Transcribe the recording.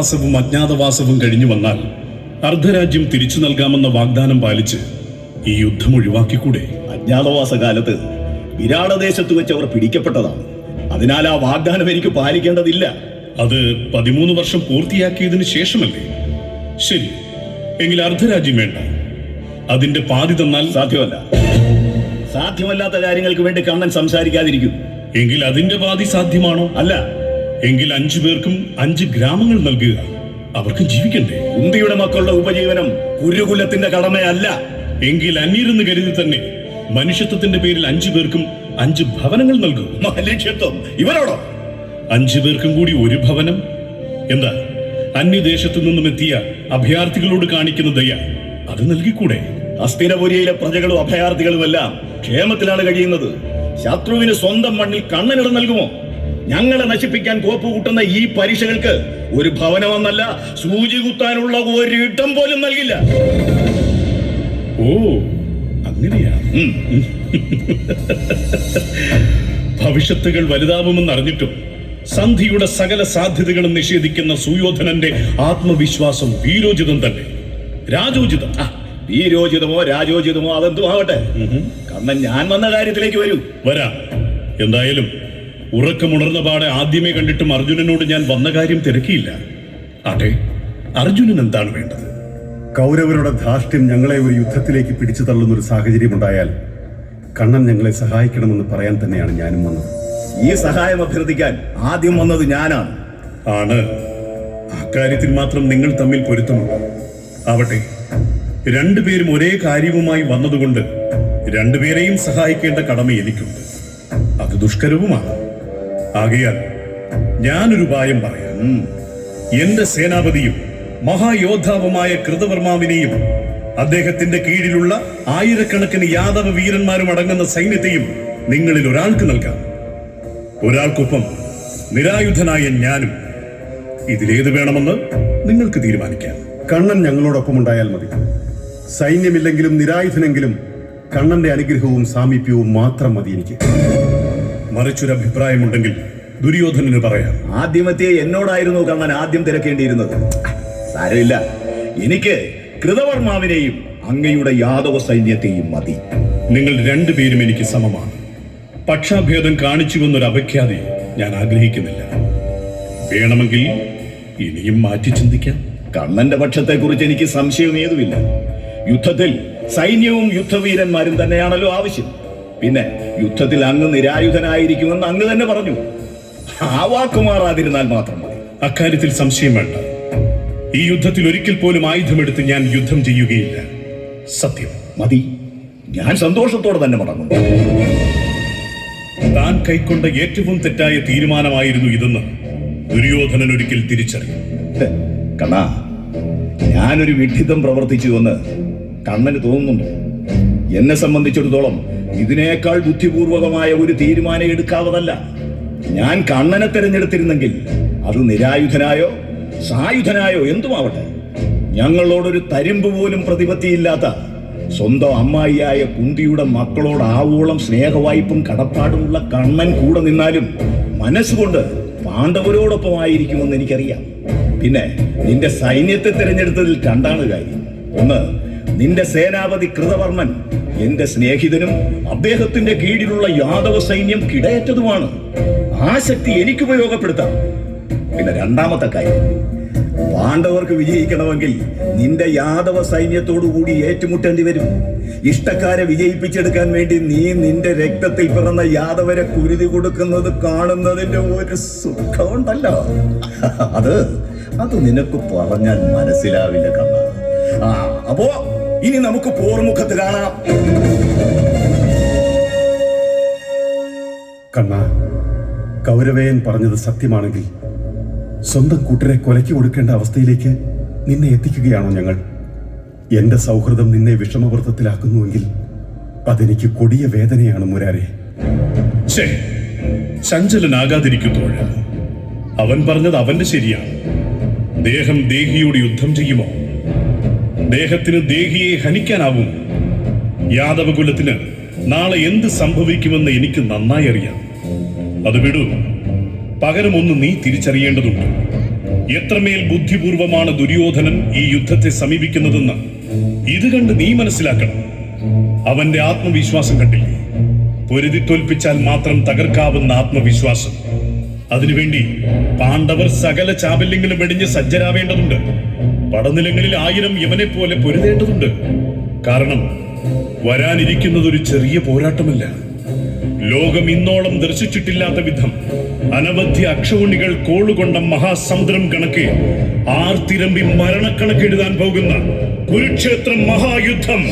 വാസവും അജ്ഞാതവാസവും കഴിഞ്ഞു വന്നാൽ അർദ്ധരാജ്യം തിരിച്ചു നൽകാമെന്ന വാഗ്ദാനം പാലിച്ച് ഈ യുദ്ധം ഒഴിവാക്കിക്കൂടെ? അജ്ഞാതവാസ കാലത്ത് വിരാടദേശത്ത് വെച്ച് അവർ പിടിക്കപ്പെട്ടതാണ്. അതിനാൽ ആ വാഗ്ദാനം എനിക്ക് പാലിക്കേണ്ടതില്ല. അത് 13 വർഷം പൂർത്തിയാക്കിയതിനു ശേഷമല്ലേ? ശരി, എങ്കിൽ അർദ്ധരാജ്യം വേണ്ട, അതിന്റെ പാതി തന്നാൽ? സാധ്യമല്ല. സാധ്യമല്ലാത്ത കാര്യങ്ങൾക്ക് വേണ്ടി കണ്ണൻ സംസാരിക്കാതിരിക്കും. എങ്കിൽ അതിന്റെ പാതി സാധ്യമാണോ? അല്ല. എങ്കിൽ 5 പേർക്കും 5 ഗ്രാമങ്ങൾ നൽകുക. അവർക്ക് ജീവിക്കണ്ടേ? കുന്തിയുടെ മക്കളുടെ ഉപജീവനം കുരുകുലത്തിന്റെ കടമയല്ല. എങ്കിൽ അന്യരെന്ന് കരുതി തന്നെ മനുഷ്യത്വത്തിന്റെ പേരിൽ 5 പേർക്കും 5 ഭവനങ്ങൾ നൽകും. മനുഷ്യത്വം ഇവരോടോ? 5 പേർക്കും കൂടി 1 ഭവനം. എന്താ, അന്യദേശത്തു നിന്നും എത്തിയ അഭയാർത്ഥികളോട് കാണിക്കുന്ന ദയ അത് നൽകിക്കൂടെ? ഹസ്തിനപുരിയിലെ പ്രജകളും അഭയാർത്ഥികളുമെല്ലാം ക്ഷേമത്തിലാണ് കഴിയുന്നത്. ശത്രുവിന് സ്വന്തം മണ്ണിൽ കണ്ണനിടം നൽകുമോ? ഞങ്ങളെ നശിപ്പിക്കാൻ കോപ്പ് കൂട്ടുന്ന ഈ പരീക്ഷകൾക്ക് ഒരു ഭവനമെന്നല്ല, സൂചി കുത്താനുള്ള ഒരിടം പോലും നൽകില്ല. ഓ, അങ്ങനെയാണ്. ഭവിഷ്യത്തുകൾ വലുതാവുമെന്നറിഞ്ഞിട്ടും സന്ധിയുടെ സകല സാധ്യതകളും നിഷേധിക്കുന്ന സുയോധനന്റെ ആത്മവിശ്വാസം വീരോചിതം തന്നെ. രാജോചിതം. വീരോചിതമോ രാജോചിതമോ അതെന്തുമാവട്ടെ, കണ്ണൻ ഞാൻ വന്ന കാര്യത്തിലേക്ക് വരൂ. വരാം. എന്തായാലും ഉറക്കമുണർന്ന പാടെ ആദ്യമേ കണ്ടിട്ടും അർജുനനോട് ഞാൻ വന്ന കാര്യം തിരക്കിയില്ല. ആട്ടെ, അർജുനൻ എന്താണ് വേണ്ടത്? കൗരവരുടെ ധാർഷ്ട്യം ഞങ്ങളെ ഒരു യുദ്ധത്തിലേക്ക് പിടിച്ചു തള്ളുന്ന ഒരു സാഹചര്യം ഉണ്ടായാൽ കണ്ണൻ ഞങ്ങളെ സഹായിക്കണമെന്ന് പറയാൻ തന്നെയാണ് ഞാനും വന്നത്. ഈ സഹായം അഭ്യർത്ഥിക്കാൻ ആദ്യം വന്നത് ഞാനാണ്. ആണ്. അക്കാര്യത്തിൽ മാത്രം നിങ്ങൾ തമ്മിൽ പൊരുത്തമുണ്ട്. ആവട്ടെ, 2 പേരും ഒരേ കാര്യവുമായി വന്നതുകൊണ്ട് 2 പേരെയും സഹായിക്കേണ്ട കടമ എനിക്കുണ്ട്. അത് ദുഷ്കരവുമാണ്. ആകയാൽ ഞാനൊരു ഉപായം പറയാം. എന്റെ സേനാപതിയും മഹായോദ്ധാവുമായ കൃതവർമാവിനെയും അദ്ദേഹത്തിന്റെ കീഴിലുള്ള ആയിരക്കണക്കിന് യാദവ വീരന്മാരും അടങ്ങുന്ന സൈന്യത്തെയും നിങ്ങളിൽ ഒരാൾക്ക് നൽകാം. ഒരാൾക്കൊപ്പം നിരായുധനായ ഞാനും. ഇതിലേത് വേണമെന്ന് നിങ്ങൾക്ക് തീരുമാനിക്കാം. കണ്ണൻ ഞങ്ങളോടൊപ്പം ഉണ്ടായാൽ മതി. സൈന്യമില്ലെങ്കിലും നിരായുധനെങ്കിലും കണ്ണന്റെ അനുഗ്രഹവും സാമീപ്യവും മാത്രം മതി എനിക്ക്. മറിച്ചൊരു അഭിപ്രായമുണ്ടെങ്കിൽ ദുര്യോധനന് പറയാം. ആദ്യമത്തെ എന്നോടായിരുന്നു കണ്ണൻ ആദ്യം തിരക്കേണ്ടിയിരുന്നത്. സാരമില്ല, എനിക്ക് കൃതവർമാവിനെയും അങ്ങയുടെ യാദവ സൈന്യത്തെയും മതി. നിങ്ങൾ 2 പേരും എനിക്ക് സമമാണ്. പക്ഷാഭേദം കാണിച്ചുവെന്നൊരു അപഖ്യാതി ഞാൻ ആഗ്രഹിക്കുന്നില്ല. വേണമെങ്കിൽ ഇനിയും മാറ്റി ചിന്തിക്കാം. കണ്ണന്റെ പക്ഷത്തെക്കുറിച്ച് എനിക്ക് സംശയമേതുമില്ല. യുദ്ധത്തിൽ സൈന്യവും യുദ്ധവീരന്മാരും തന്നെയാണല്ലോ ആവശ്യം. പിന്നെ യുദ്ധത്തിൽ അങ്ങ് നിരായുധനായിരിക്കുമെന്ന് അങ്ങ് തന്നെ പറഞ്ഞു. ആ വാക്കുമാറാതിരുന്നാൽ മാത്രം മതി. അക്കാര്യത്തിൽ സംശയം വേണ്ട. ഈ യുദ്ധത്തിൽ ഒരിക്കൽ പോലും ആയുധമെടുത്ത് ഞാൻ യുദ്ധം ചെയ്യുകയില്ല. സത്യം. മതി, ഞാൻ സന്തോഷത്തോടെ തന്നെ മടങ്ങുന്നു. താൻ കൈക്കൊണ്ട ഏറ്റവും തെറ്റായ തീരുമാനമായിരുന്നു ഇതെന്ന് ദുര്യോധനൻ ഒരിക്കൽ തിരിച്ചറിയും. കണ്ണാ, ഞാനൊരു വിഡ്ഢിത്തം പ്രവർത്തിച്ചുവെന്ന് കണ്ണന് തോന്നുന്നുണ്ടോ? എന്നെ സംബന്ധിച്ചിടത്തോളം ഇതിനേക്കാൾ ബുദ്ധിപൂർവകമായ ഒരു തീരുമാനം എടുക്കാവതല്ല. ഞാൻ കണ്ണനെ തിരഞ്ഞെടുത്തിരുന്നെങ്കിൽ അത് നിരായുധനായോ സായുധനായോ എന്തുമാവട്ടെ, ഞങ്ങളോടൊരു തരിമ്പ് പോലും പ്രതിപത്തിയില്ലാത്ത സ്വന്തം അമ്മായിയായ കുന്തിയുടെ മക്കളോട് ആവോളം സ്നേഹവായ്പും കടപ്പാടുമുള്ള കണ്ണൻ കൂടെ നിന്നാലും മനസ്സുകൊണ്ട് പാണ്ഡവരോടൊപ്പമായിരിക്കുമെന്ന് എനിക്കറിയാം. പിന്നെ നിന്റെ സൈന്യത്തെ തിരഞ്ഞെടുത്തതിൽ 2 കാര്യം. ഒന്ന്, നിന്റെ സേനാപതി കൃതവർമ്മൻ എന്റെ സ്നേഹിതനും അദ്ദേഹത്തിന്റെ കീഴിലുള്ള യാദവ സൈന്യം കിടയറ്റതുമാണ്. ആ ശക്തി എനിക്ക് ഉപയോഗപ്പെടുത്താം. പിന്നെ 2ാമത്തെ കാര്യം, പാണ്ഡവർക്ക് വിജയിക്കണമെങ്കിൽ നിന്റെ യാദവ സൈന്യത്തോടു കൂടി ഏറ്റുമുട്ടേണ്ടി വരും. ഇഷ്ടക്കാരെ വിജയിപ്പിച്ചെടുക്കാൻ വേണ്ടി നീ നിന്റെ രക്തത്തിൽ പിറന്ന യാദവരെ കുരുതി കൊടുക്കുന്നത് കാണുന്നതിന്റെ ഒരു സുഖമുണ്ടല്ലോ. അത് നിനക്ക് പറഞ്ഞാൽ മനസ്സിലാവില്ല കണ്ണ. അപ്പോ ഇനി നമുക്ക് പോർമുഖത്ത് കാണാം. കണ്ണ, കൗരവേയൻ പറഞ്ഞത് സത്യമാണെങ്കിൽ സ്വന്തം കൂട്ടരെ കൊലയ്ക്ക് കൊടുക്കേണ്ട അവസ്ഥയിലേക്ക് നിന്നെ എത്തിക്കുകയാണോ ഞങ്ങൾ? എന്റെ സൗഹൃദം നിന്നെ വിഷമവൃത്തത്തിലാക്കുന്നുവെങ്കിൽ അതെനിക്ക് കൊടിയ വേദനയാണ് മുരാരെ. ചഞ്ചലനാകാതിരിക്കുന്നോഴ. അവൻ പറഞ്ഞത് അവന്റെ ശരിയാണ്. ദേഹം ദേഹിയോട് യുദ്ധം ചെയ്യുമോ? ദേഹത്തിന് ദേഹിയെ ഹനിക്കാനാവും? യാദവകുലത്തിന് നാളെ എന്ത് സംഭവിക്കുമെന്ന് എനിക്ക് നന്നായി അറിയാം. അത് വിടൂ. പകരം ഒന്ന് നീ തിരിച്ചറിയേണ്ടതുണ്ട്. എത്രമേൽ ബുദ്ധിപൂർവമാണ് ദുര്യോധനൻ ഈ യുദ്ധത്തെ സമീപിക്കുന്നതെന്ന് ഇത് കണ്ട് നീ മനസ്സിലാക്കണം. അവന്റെ ആത്മവിശ്വാസം കണ്ടില്ലേ? പൊരുതി തോൽപ്പിച്ചാൽ മാത്രം തകർക്കാവുന്ന ആത്മവിശ്വാസം. അതിനുവേണ്ടി പാണ്ഡവർ സകല ചാബല്യങ്ങളും വെടിഞ്ഞ് സജ്ജരാവേണ്ടതുണ്ട്. പടനിലങ്ങളിൽ 1000 യവനെ പോലെ പൊരുതേണ്ടതുണ്ട്. കാരണം വരാനിരിക്കുന്നത് ഒരു ചെറിയ പോരാട്ടമല്ല. ലോകം ഇന്നോളം ദർശിച്ചിട്ടില്ലാത്ത വിധം അനവധി അക്ഷൗണികൾ കോളുകൊണ്ട മഹാസമുദ്രം കണക്കെ ആർത്തിരമ്പി മരണക്കണക്കെഴുതാൻ പോകുന്ന കുരുക്ഷേത്ര മഹായുദ്ധം.